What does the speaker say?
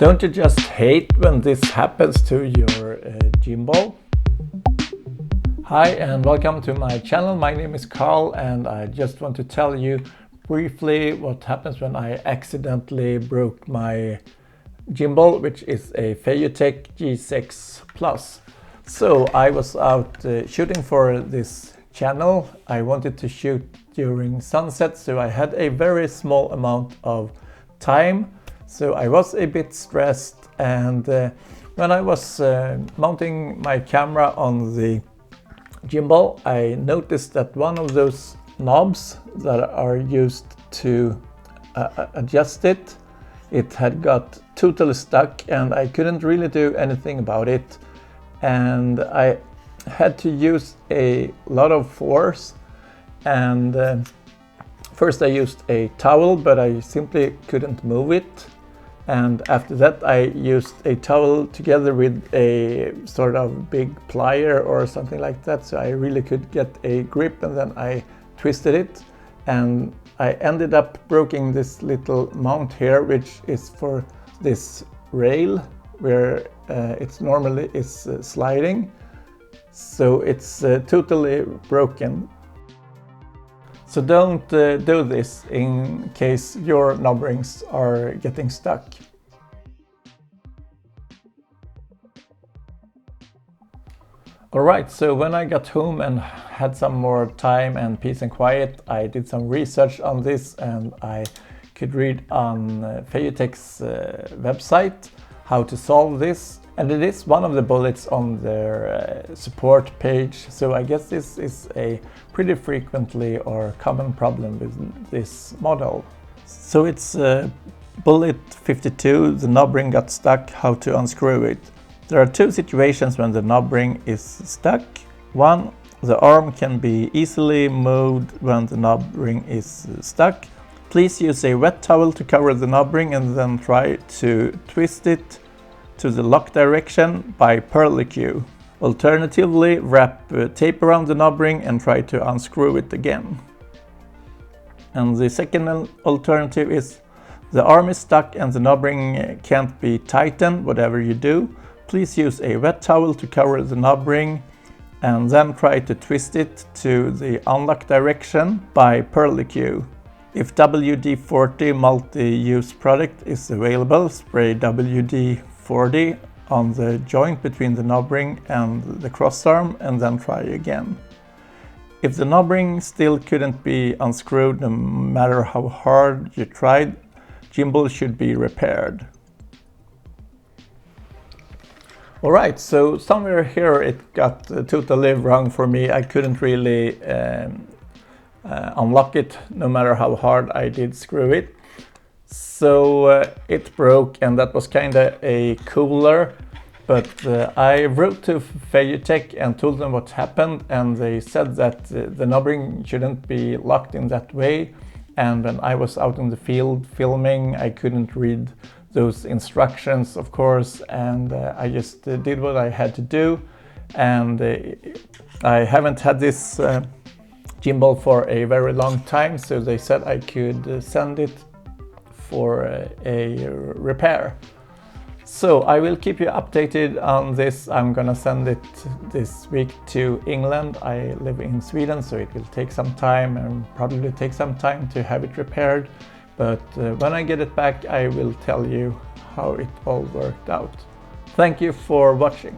Don't you just hate when this happens to your gimbal? Hi and welcome to my channel. My name is Carl and I just want to tell you briefly what happens when I accidentally broke my gimbal, which is a Feiyutech G6 Plus. So I was out shooting for this channel. I wanted to shoot during sunset, so I had a very small amount of time. So I was a bit stressed, and when I was mounting my camera on the gimbal, I noticed that one of those knobs that are used to adjust it, it had got totally stuck and I couldn't really do anything about it. And I had to use a lot of force, and first I used a towel, but I simply couldn't move it. And after that I used a towel together with a sort of big plier or something like that, so I really could get a grip, and then I twisted it and I ended up breaking this little mount here, which is for this rail where it normally is sliding. So it's totally broken. So don't do this in case your knob rings are getting stuck. Alright, so when I got home and had some more time and peace and quiet, I did some research on this, and I could read on Feiyutech's website how to solve this. And it is one of the bullets on their support page, so I guess this is a pretty frequently or common problem with this model. So it's bullet 52, the knob ring got stuck, how to unscrew it. There are two situations when the knob ring is stuck. One, the arm can be easily moved when the knob ring is stuck. Please use a wet towel to cover the knob ring and then try to twist it to the lock direction by Perlicue. Alternatively, wrap tape around the knob ring and try to unscrew it again. And the second alternative is the arm is stuck and the knob ring can't be tightened, whatever you do. Please use a wet towel to cover the knob ring and then try to twist it to the unlock direction by Perlicue. If WD-40 multi-use product is available, spray WD-40 on the joint between the knob ring and the crossarm and then try again. If the knob ring still couldn't be unscrewed no matter how hard you tried, gimbal should be repaired. Alright, so somewhere here it got totally wrong for me. I couldn't really unlock it no matter how hard I did screw it. So it broke, and that was kind of a cooler, but I wrote to Feiyutech and told them what happened, and they said that the knob ring shouldn't be locked in that way. And when I was out in the field filming, I couldn't read those instructions, of course, and I just did what I had to do. And I haven't had this gimbal for a very long time, so they said I could send it for a repair. So I will keep you updated on this. I'm gonna send it this week to England. I live in Sweden, so it will take some time and probably take some time to have it repaired. But when I get it back, I will tell you how it all worked out. Thank you for watching.